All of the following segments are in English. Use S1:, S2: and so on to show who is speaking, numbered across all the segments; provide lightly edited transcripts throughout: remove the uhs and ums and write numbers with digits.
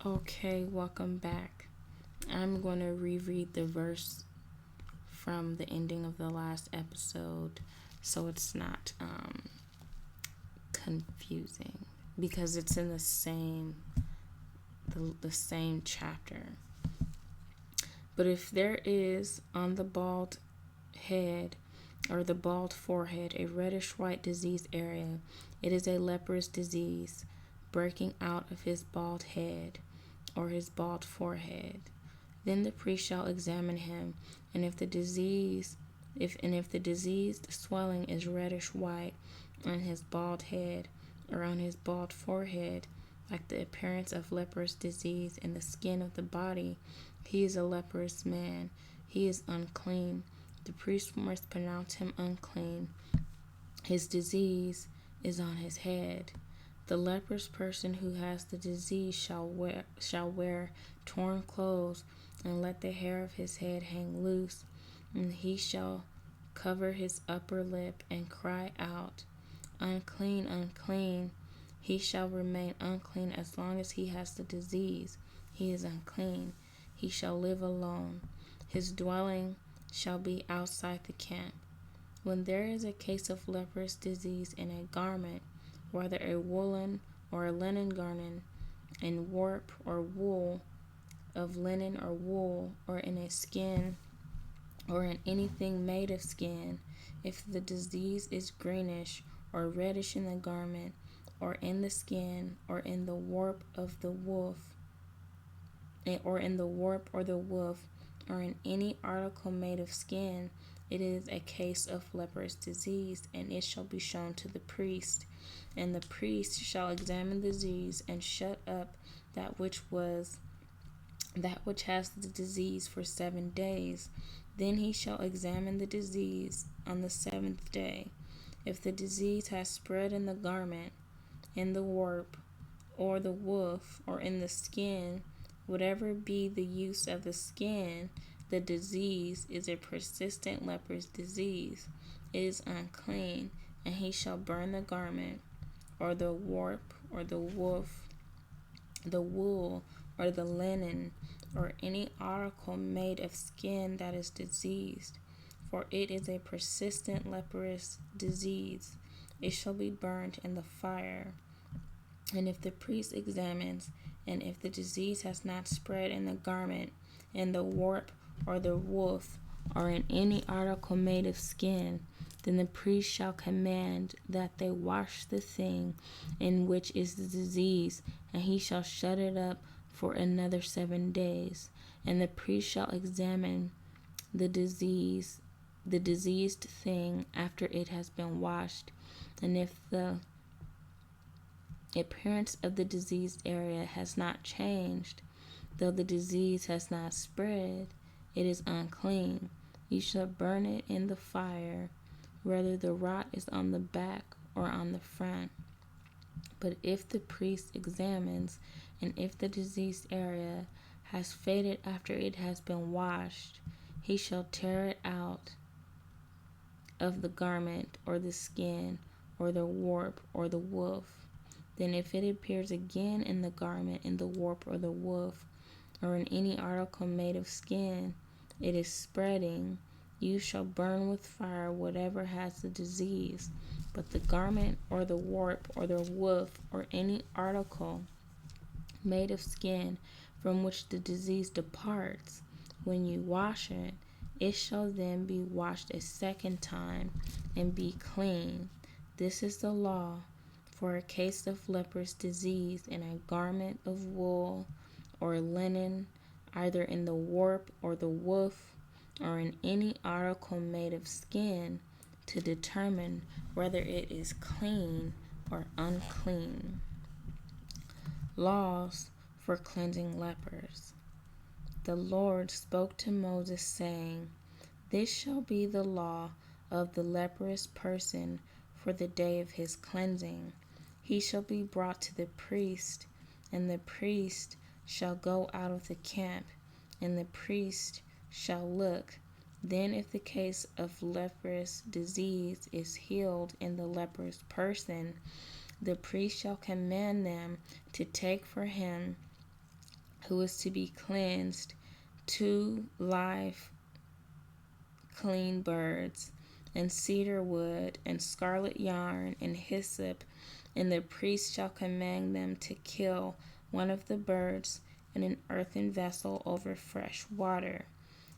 S1: Okay, welcome back. I'm going to reread the verse from the ending of the last episode so it's not confusing because it's in the same chapter. But if there is on the bald head or the bald forehead a reddish white disease area, it is a leprous disease breaking out of his bald head or his bald forehead. Then the priest shall examine him, and if the diseased swelling is reddish white on his bald head or on his bald forehead, like the appearance of leprous disease in the skin of the body, he is a leprous man. He is unclean. The priest must pronounce him unclean. His disease is on his head. The leprous person who has the disease shall wear torn clothes and let the hair of his head hang loose, and he shall cover his upper lip and cry out, "Unclean, unclean." He shall remain unclean as long as he has the disease. He is unclean. He shall live alone. His dwelling shall be outside the camp. When there is a case of leprous disease in a garment, whether a woolen or a linen garment, in warp or wool of linen or wool, or in a skin, or in anything made of skin, if the disease is greenish or reddish in the garment, or in the skin, or in the warp of the woof, or in the warp or the woof, or in any article made of skin, it is a case of leprous disease, and it shall be shown to the priest. And the priest shall examine the disease and shut up that which has the disease for 7 days. Then he shall examine the disease on the 7th day. If the disease has spread in the garment, in the warp, or the woof, or in the skin, whatever be the use of the skin, the disease is a persistent leprous disease. It is unclean, and he shall burn the garment, or the warp, or the woof, the wool, or the linen, or any article made of skin that is diseased, for it is a persistent leprous disease. It shall be burned in the fire. And if the priest examines, and if the disease has not spread in the garment, in the warp, or the woof, or in any article made of skin, then the priest shall command that they wash the thing in which is the disease, and he shall shut it up for another 7 days. And the priest shall examine the diseased thing after it has been washed, and if the appearance of the diseased area has not changed, though the disease has not spread, it is unclean. You shall burn it in the fire, whether the rot is on the back or on the front. But if the priest examines, and if the diseased area has faded after it has been washed, he shall tear it out of the garment, or the skin, or the warp, or the woof. Then if it appears again in the garment, in the warp, or the woof, or in any article made of skin, it is spreading, you shall burn with fire whatever has the disease. But the garment, or the warp, or the woof, or any article made of skin from which the disease departs, when you wash it, it shall then be washed a second time and be clean. This is the law for a case of leprous disease in a garment of wool or linen, either in the warp or the woof, or in any article made of skin, to determine whether it is clean or unclean. Laws for cleansing lepers. The Lord spoke to Moses, saying, "This shall be the law of the leprous person for the day of his cleansing. He shall be brought to the priest, and the priest shall go out of the camp, and the priest shall look. Then if the case of leprous disease is healed in the leprous person, the priest shall command them to take for him who is to be cleansed, 2 live clean birds, and cedar wood, and scarlet yarn, and hyssop, and the priest shall command them to kill one of the birds in an earthen vessel over fresh water.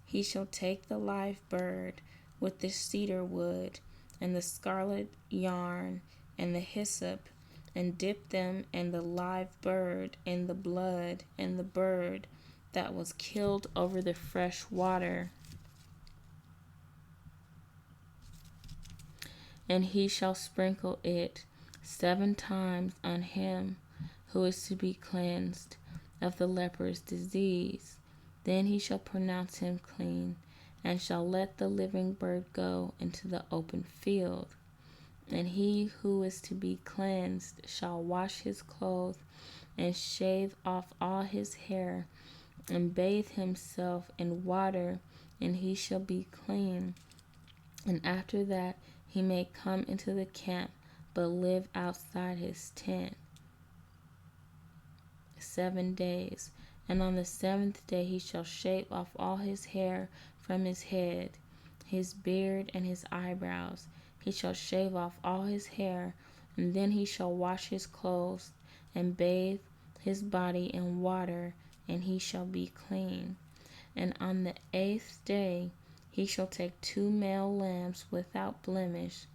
S1: He shall take the live bird with the cedar wood, and the scarlet yarn, and the hyssop, and dip them and the live bird in the blood, and the bird that was killed over the fresh water. And he shall sprinkle it 7 times on him who is to be cleansed of the leper's disease. Then he shall pronounce him clean, and shall let the living bird go into the open field. And he who is to be cleansed shall wash his clothes, and shave off all his hair, and bathe himself in water, and he shall be clean. And after that he may come into the camp, but live outside his tent 7 days. And on the 7th day he shall shave off all his hair from his head, his beard, and his eyebrows. He shall shave off all his hair, and then he shall wash his clothes, and bathe his body in water, and he shall be clean. And on the 8th day he shall take 2 male lambs without blemish,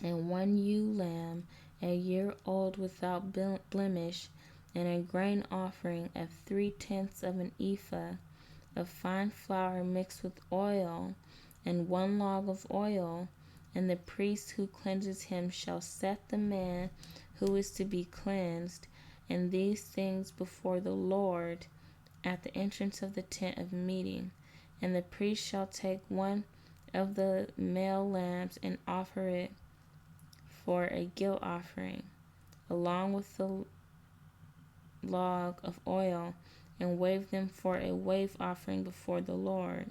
S1: and 1 ewe lamb, a year old without blemish, and a grain offering of 3/10 of an ephah of fine flour mixed with oil, and 1 log of oil. And the priest who cleanses him shall set the man who is to be cleansed and these things before the Lord at the entrance of the tent of meeting. And the priest shall take 1 of the male lambs and offer it for a guilt offering, along with the log of oil, and wave them for a wave offering before the Lord.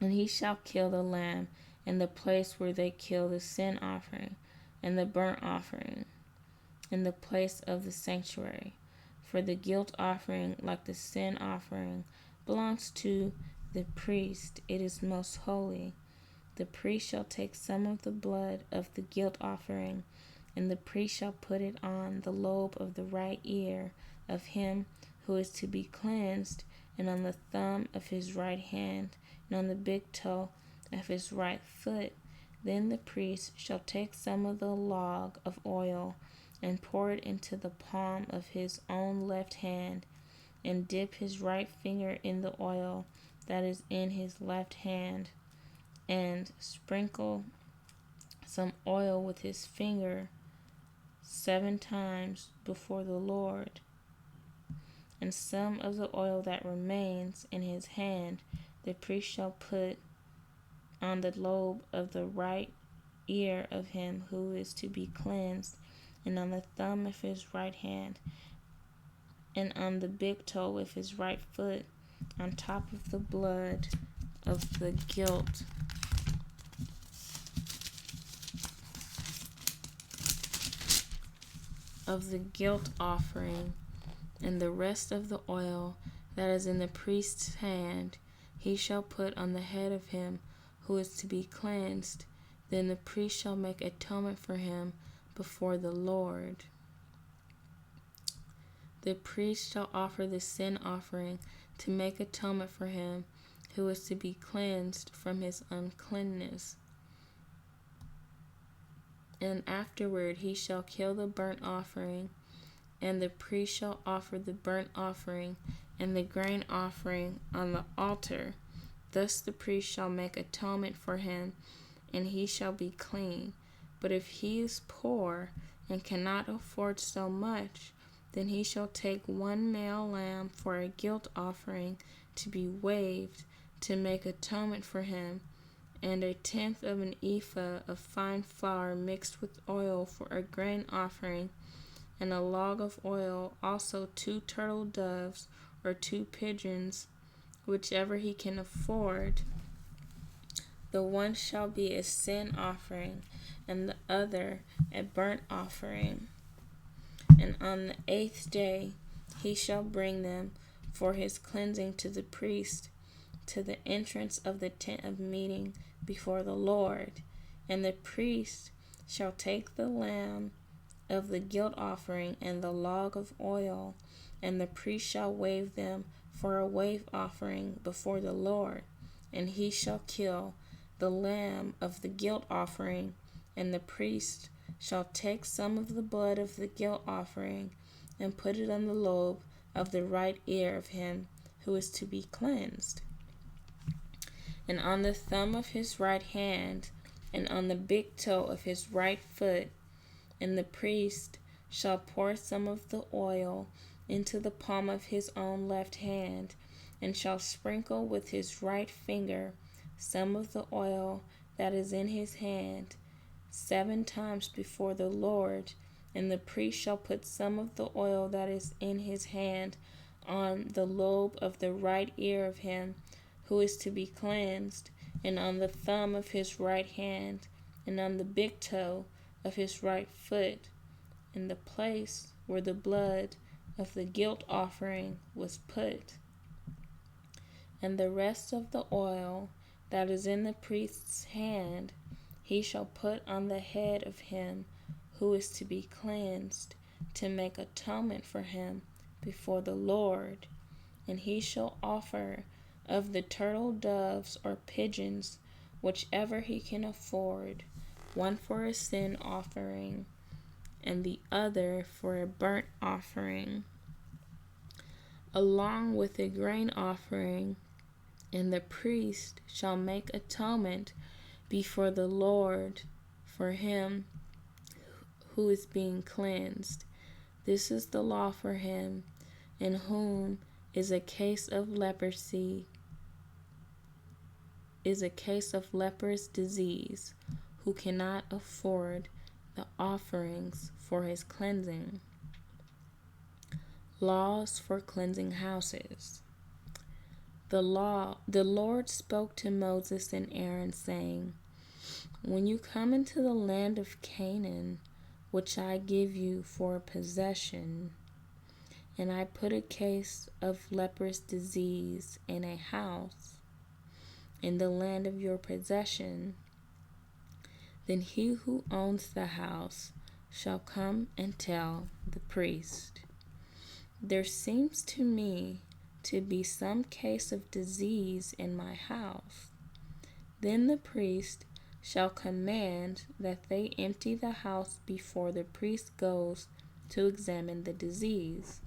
S1: And he shall kill the lamb in the place where they kill the sin offering and the burnt offering, in the place of the sanctuary. For the guilt offering, like the sin offering, belongs to the priest. It is most holy. The priest shall take some of the blood of the guilt offering, and the priest shall put it on the lobe of the right ear of him who is to be cleansed, and on the thumb of his right hand, and on the big toe of his right foot. Then the priest shall take some of the log of oil, and pour it into the palm of his own left hand, and dip his right finger in the oil that is in his left hand, and sprinkle some oil with his finger 7 times before the Lord. And some of the oil that remains in his hand the priest shall put on the lobe of the right ear of him who is to be cleansed, and on the thumb of his right hand, and on the big toe of his right foot, on top of the blood of the guilt offering. And the rest of the oil that is in the priest's hand he shall put on the head of him who is to be cleansed. Then the priest shall make atonement for him before the Lord. The priest shall offer the sin offering to make atonement for him who is to be cleansed from his uncleanness. And afterward he shall kill the burnt offering, and the priest shall offer the burnt offering and the grain offering on the altar. Thus the priest shall make atonement for him, and he shall be clean. But if he is poor and cannot afford so much, then he shall take 1 male lamb for a guilt offering to be waved, to make atonement for him, and 1/10 of an ephah of fine flour mixed with oil for a grain offering, and a log of oil, also 2 turtle doves or 2 pigeons, whichever he can afford. The one shall be a sin offering, and the other a burnt offering. And on the 8th day He shall bring them for his cleansing to the priest, to the entrance of the tent of meeting before the Lord. And the priest shall take the lamb of the guilt offering and the log of oil, and the priest shall wave them for a wave offering before the Lord. And he shall kill the lamb of the guilt offering, and the priest shall take some of the blood of the guilt offering and put it on the lobe of the right ear of him who is to be cleansed, and on the thumb of his right hand, and on the big toe of his right foot. And the priest shall pour some of the oil into the palm of his own left hand, and shall sprinkle with his right finger some of the oil that is in his hand 7 times before the Lord. And the priest shall put some of the oil that is in his hand on the lobe of the right ear of him who is to be cleansed, and on the thumb of his right hand, and on the big toe of his right foot, in the place where the blood of the guilt offering was put. And the rest of the oil that is in the priest's hand he shall put on the head of him who is to be cleansed, to make atonement for him before the Lord. And he shall offer of the turtle doves or pigeons, whichever he can afford, one for a sin offering, and the other for a burnt offering, along with a grain offering. And the priest shall make atonement before the Lord for him who is being cleansed. This is the law for him in whom is a case of leprosy, is a case of leprous disease, who cannot afford the offerings for his cleansing. Laws for cleansing houses. The Lord spoke to Moses and Aaron, saying, when you come into the land of Canaan, which I give you for a possession, and I put a case of leprous disease in a house in the land of your possession, then he who owns the house shall come and tell the priest, there seems to me to be some case of disease in my house. Then the priest shall command that they empty the house before the priest goes to examine the disease,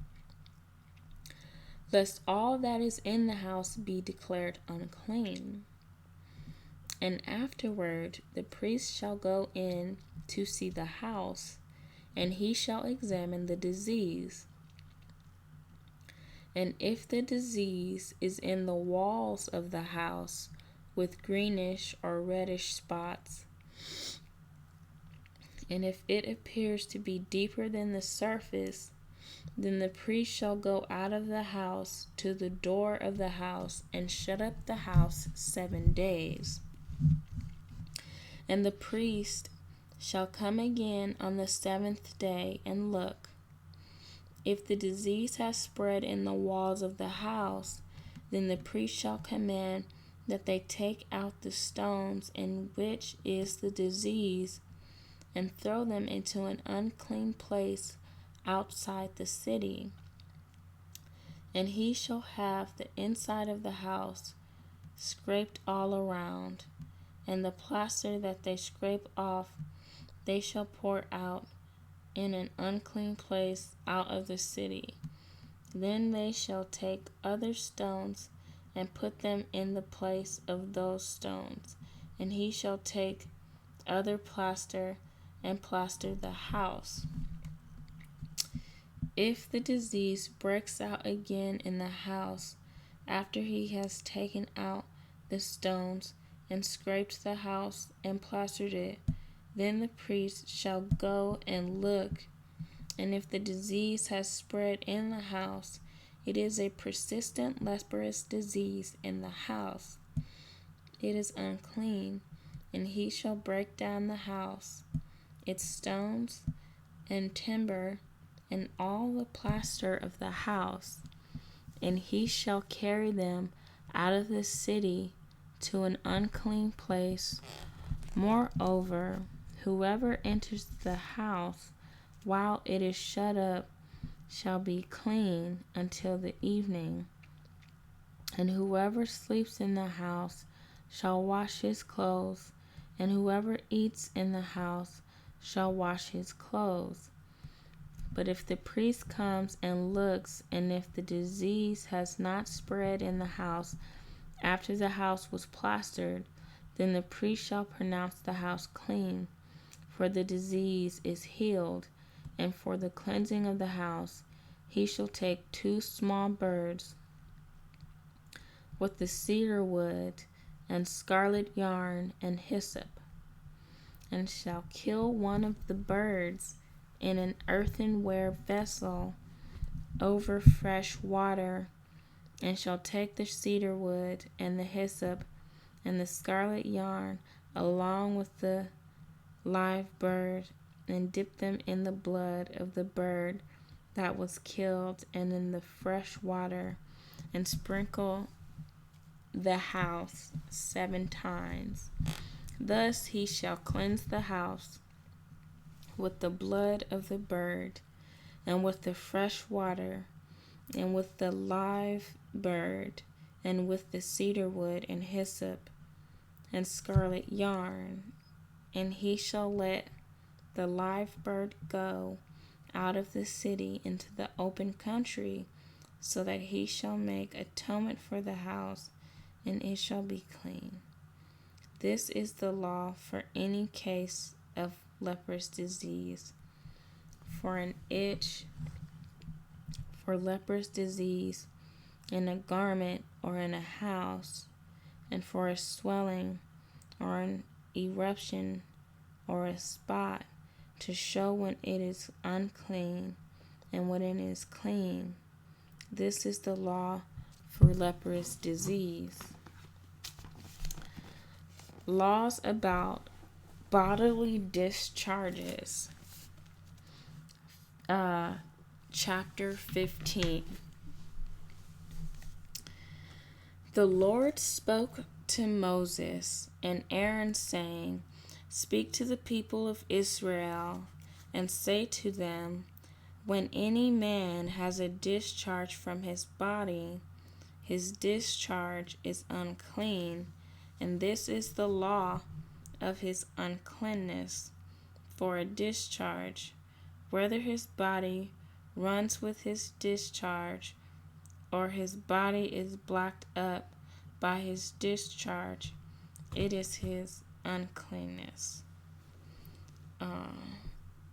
S1: lest all that is in the house be declared unclean. And afterward the priest shall go in to see the house, and he shall examine the disease. And if the disease is in the walls of the house, with greenish or reddish spots, and if it appears to be deeper than the surface, then the priest shall go out of the house to the door of the house and shut up the house 7 days. And the priest shall come again on the 7th day and look. If the disease has spread in the walls of the house, then the priest shall command that they take out the stones in which is the disease, and throw them into an unclean place outside the city. And he shall have the inside of the house scraped all around, and the plaster that they scrape off they shall pour out in an unclean place out of the city. Then they shall take other stones and put them in the place of those stones, and he shall take other plaster and plaster the house. If the disease breaks out again in the house after he has taken out the stones and scraped the house and plastered it, then the priest shall go and look, and if the disease has spread in the house, it is a persistent leprous disease in the house. It is unclean, and he shall break down the house, its stones and timber, and all the plaster of the house, and he shall carry them out of the city to an unclean place. Moreover, whoever enters the house while it is shut up shall be clean until the evening. And whoever sleeps in the house shall wash his clothes, and whoever eats in the house shall wash his clothes. But if the priest comes and looks, and if the disease has not spread in the house after the house was plastered, then the priest shall pronounce the house clean, for the disease is healed. And for the cleansing of the house, he shall take 2 small birds with the cedar wood and scarlet yarn and hyssop, and shall kill one of the birds in an earthenware vessel over fresh water, and shall take the cedar wood and the hyssop and the scarlet yarn along with the live bird, and dip them in the blood of the bird that was killed and in the fresh water, and sprinkle the house 7 times. Thus he shall cleanse the house with the blood of the bird, and with the fresh water, and with the live bird, and with the cedar wood and hyssop and scarlet yarn. And he shall let the live bird go out of the city into the open country, so that he shall make atonement for the house, and it shall be clean. This is the law for any case of leprous disease, for an itch, for leprous disease in a garment or in a house, and for a swelling or an eruption or a spot, to show when it is unclean and when it is clean. This is the law for leprous disease. Laws about bodily discharges. Chapter 15. The Lord spoke to Moses and Aaron, saying, Speak to the people of Israel, and say to them, When any man has a discharge from his body, his discharge is unclean, and this is the law of his uncleanness for a discharge, whether his body runs with his discharge, or his body is blocked up by his discharge, it is his uncleanness.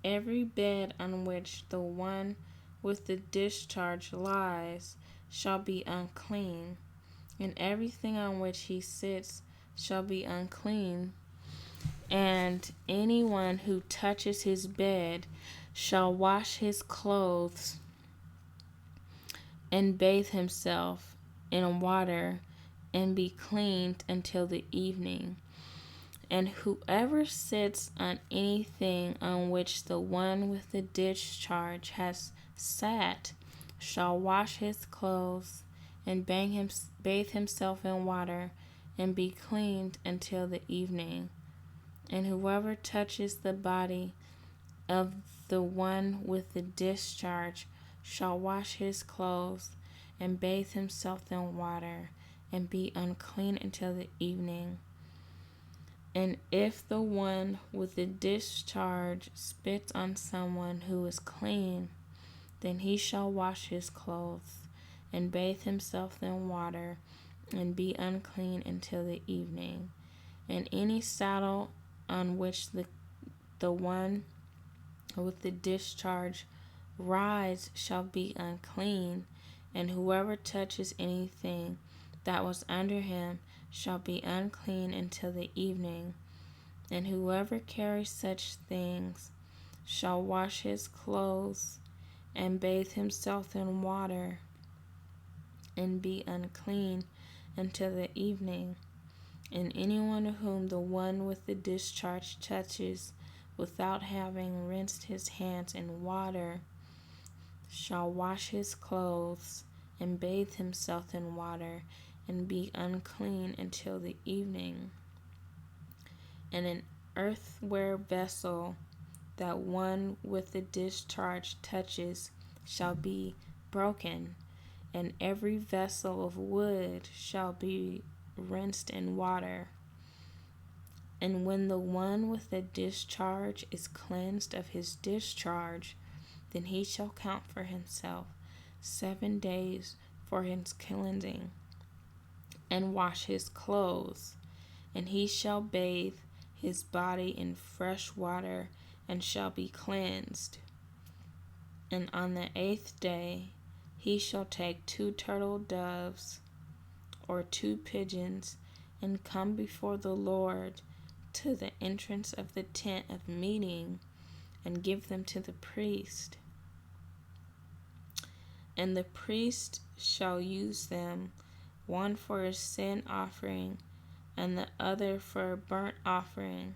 S1: Every bed on which the one with the discharge lies shall be unclean, and everything on which he sits shall be unclean. And anyone who touches his bed shall wash his clothes and bathe himself in water and be cleaned until the evening. And whoever sits on anything on which the one with the discharge has sat shall wash his clothes and bathe himself in water and be cleaned until the evening. And whoever touches the body of the one with the discharge shall wash his clothes and bathe himself in water and be unclean until the evening. And if the one with the discharge spits on someone who is clean, then he shall wash his clothes and bathe himself in water and be unclean until the evening. And any saddle on which the one with the discharge rides shall be unclean, and whoever touches anything that was under him shall be unclean until the evening. And whoever carries such things shall wash his clothes and bathe himself in water and be unclean until the evening. And anyone whom the one with the discharge touches without having rinsed his hands in water shall wash his clothes and bathe himself in water and be unclean until the evening. And an earthenware vessel that one with the discharge touches shall be broken, and every vessel of wood shall be rinsed in water. And when the one with the discharge is cleansed of his discharge, then he shall count for himself 7 days for his cleansing, and wash his clothes, and he shall bathe his body in fresh water, and shall be cleansed. And on the 8th day he shall take 2 turtle doves or 2 pigeons, and come before the Lord to the entrance of the tent of meeting, and give them to the priest. And the priest shall use them, one for a sin offering, and the other for a burnt offering.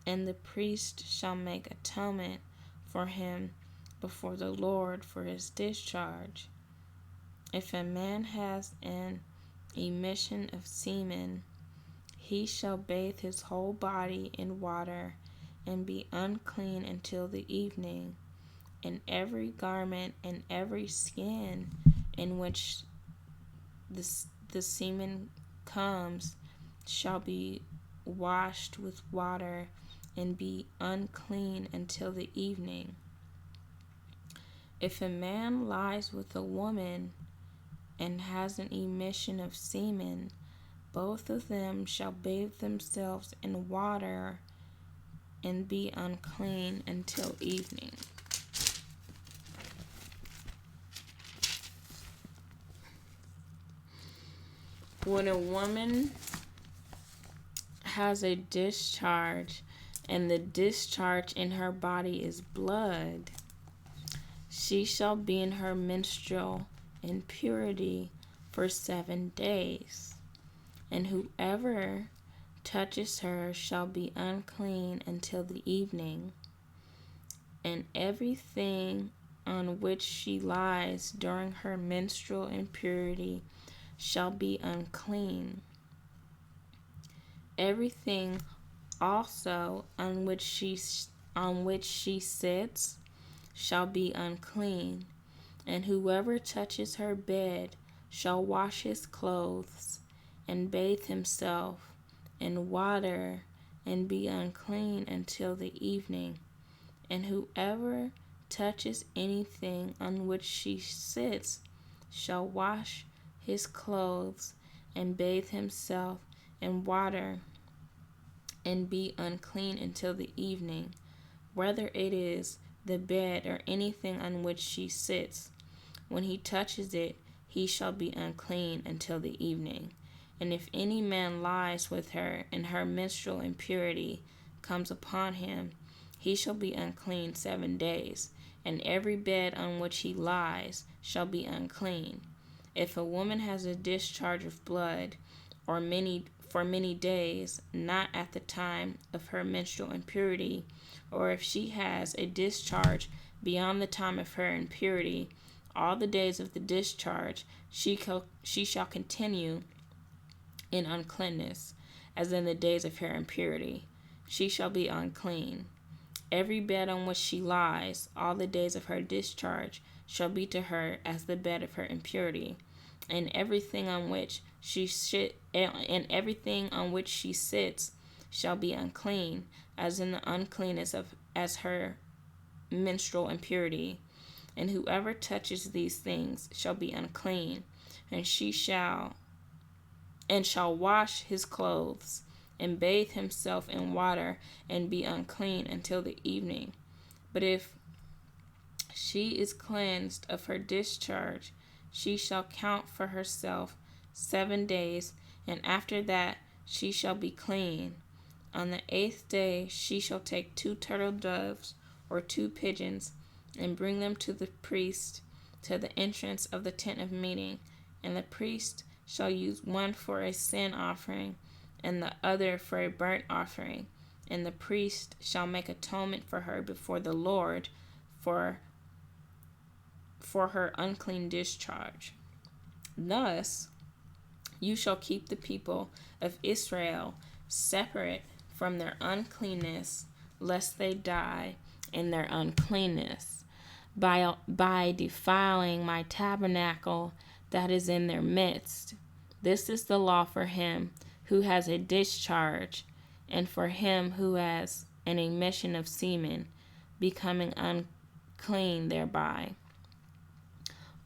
S1: And the priest shall make atonement for him before the Lord for his discharge. If a man has an emission of semen, he shall bathe his whole body in water, and be unclean until the evening. And every garment and every skin in which the semen comes shall be washed with water, and be unclean until the evening. If a man lies with a woman and has an emission of semen, both of them shall bathe themselves in water, and be unclean until evening. When a woman has a discharge, and the discharge in her body is blood, she shall be in her menstrual impurity for 7 days. And whoever touches her shall be unclean until the evening. And everything on which she lies during her menstrual impurity shall be unclean. Everything also on which she sits shall be unclean, and whoever touches her bed shall wash his clothes and bathe himself in water, and be unclean until the evening. And whoever touches anything on which she sits shall wash his clothes and bathe himself in water, and be unclean until the evening, whether it is the bed or anything on which she sits. When he touches it, he shall be unclean until the evening. And if any man lies with her, and her menstrual impurity comes upon him, he shall be unclean 7 days, and every bed on which he lies shall be unclean. If a woman has a discharge of blood, or for many days, not at the time of her menstrual impurity, or if she has a discharge beyond the time of her impurity, all the days of the discharge she shall continue in uncleanness, as in the days of her impurity. She shall be unclean. Every bed on which she lies, all the days of her discharge, shall be to her as the bed of her impurity, and everything on which she sits shall be unclean, as in the uncleanness as her menstrual impurity. And whoever touches these things shall be unclean, and shall wash his clothes, and bathe himself in water, and be unclean until the evening. But if she is cleansed of her discharge, she shall count for herself 7 days, and after that she shall be clean. On the 8th day she shall take 2 turtle doves or 2 pigeons, and bring them to the priest to the entrance of the tent of meeting. And the priest shall use one for a sin offering, and the other for a burnt offering. And the priest shall make atonement for her before the Lord for for her unclean discharge. Thus you shall keep the people of Israel separate from their uncleanness, lest they die in their uncleanness, by defiling my tabernacle that is in their midst. This is the law for him who has a discharge, and for him who has an emission of semen, becoming unclean thereby.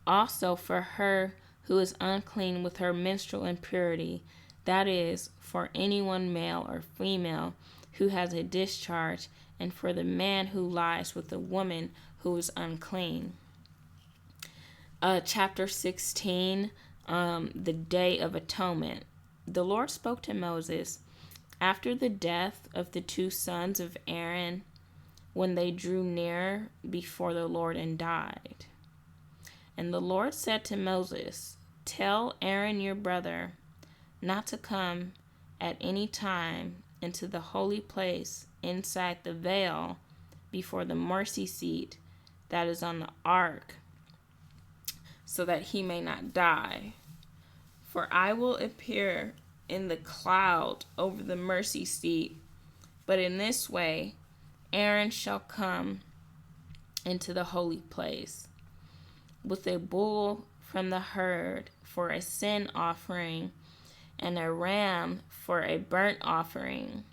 S1: Also for her who is unclean with her menstrual impurity, that is, for anyone male or female who has a discharge, and for the man who lies with a woman who is unclean. Chapter 16, the Day of Atonement. The Lord spoke to Moses after the death of the two sons of Aaron, when they drew near before the Lord and died. And the Lord said to Moses, "Tell Aaron your brother not to come at any time into the holy place inside the veil before the mercy seat that is on the ark, so that he may not die. For I will appear in the cloud over the mercy seat, but in this way Aaron shall come into the holy place with a bull from the herd for a sin offering and a ram for a burnt offering.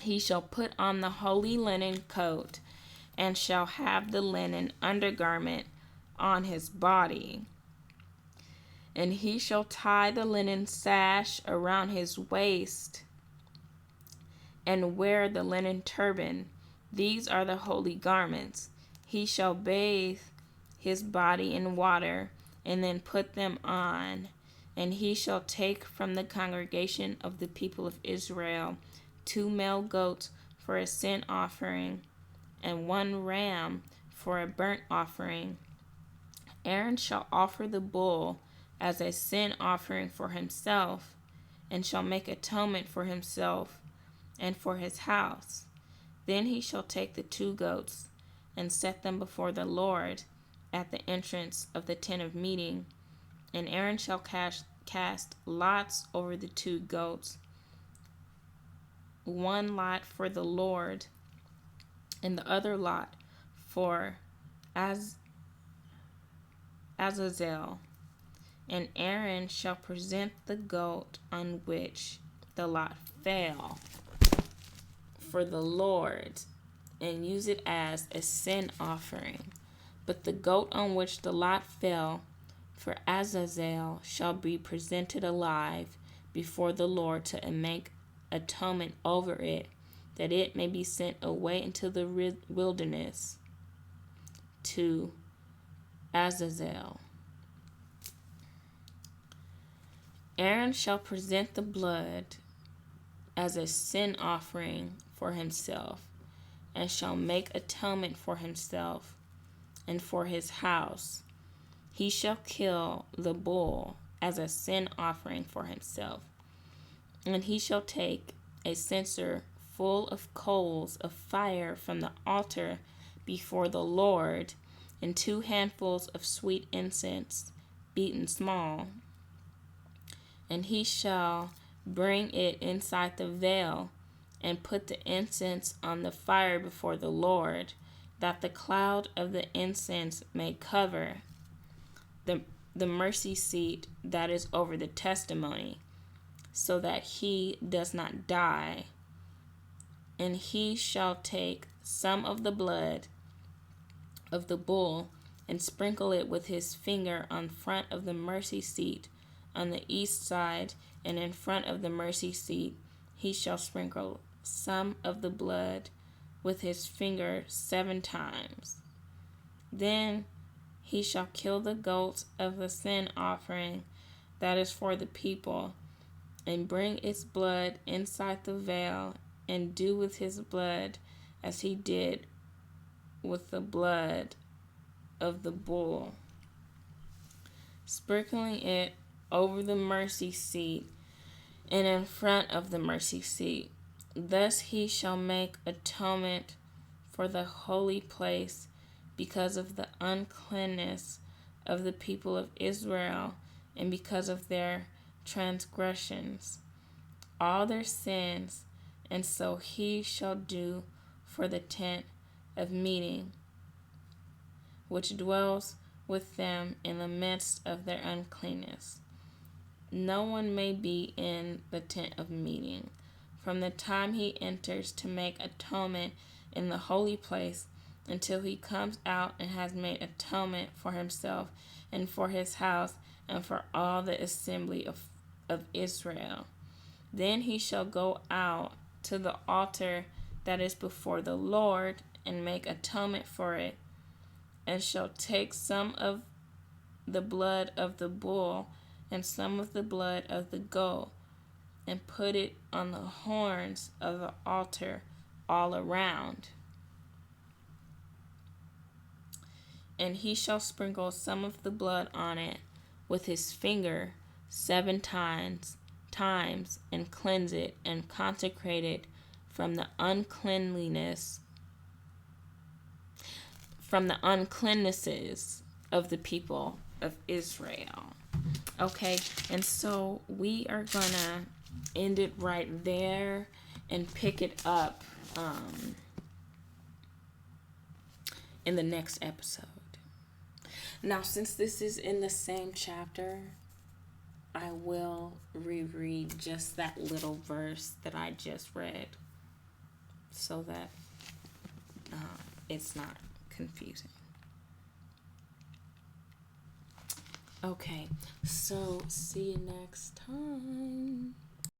S1: He shall put on the holy linen coat and shall have the linen undergarment on his body. And he shall tie the linen sash around his waist and wear the linen turban. These are the holy garments. He shall bathe his body in water and then put them on. And he shall take from the congregation of the people of Israel 2 male goats for a sin offering and 1 ram for a burnt offering. Aaron shall offer the bull as a sin offering for himself, and shall make atonement for himself and for his house. Then he shall take the 2 goats and set them before the Lord at the entrance of the tent of meeting. And Aaron shall cast lots over the 2 goats, 1 lot for the Lord, and the other lot for Azazel. And Aaron shall present the goat on which the lot fell for the Lord, and use it as a sin offering. But the goat on which the lot fell for Azazel shall be presented alive before the Lord to make atonement over it, that it may be sent away into the wilderness to Azazel. Aaron shall present the blood as a sin offering for himself, and shall make atonement for himself and for his house. He shall kill the bull as a sin offering for himself. And he shall take a censer full of coals of fire from the altar before the Lord, and 2 handfuls of sweet incense, beaten small. And he shall bring it inside the veil, and put the incense on the fire before the Lord, that the cloud of the incense may cover the mercy seat that is over the testimony, so that he does not die. And he shall take some of the blood of the bull and sprinkle it with his finger on front of the mercy seat on the east side, and in front of the mercy seat he shall sprinkle some of the blood with his finger 7 times. Then he shall kill the goats of the sin offering that is for the people, and bring its blood inside the veil, and do with his blood as he did with the blood of the bull, sprinkling it over the mercy seat and in front of the mercy seat. Thus he shall make atonement for the holy place because of the uncleanness of the people of Israel, and because of their transgressions, all their sins, and so he shall do for the tent of meeting, which dwells with them in the midst of their uncleanness. No one may be in the tent of meeting from the time he enters to make atonement in the holy place until he comes out and has made atonement for himself and for his house and for all the assembly of Israel. Then he shall go out to the altar that is before the Lord and make atonement for it, and shall take some of the blood of the bull and some of the blood of the goat, and put it on the horns of the altar all around. And he shall sprinkle some of the blood on it with his finger 7 times, and cleanse it and consecrate it from the uncleannesses of the people of Israel. Okay, and so we are gonna end it right there and pick it up in the next episode. Now, since this is in the same chapter, I will reread just that little verse that I just read so that it's not confusing. Okay, so see you next time.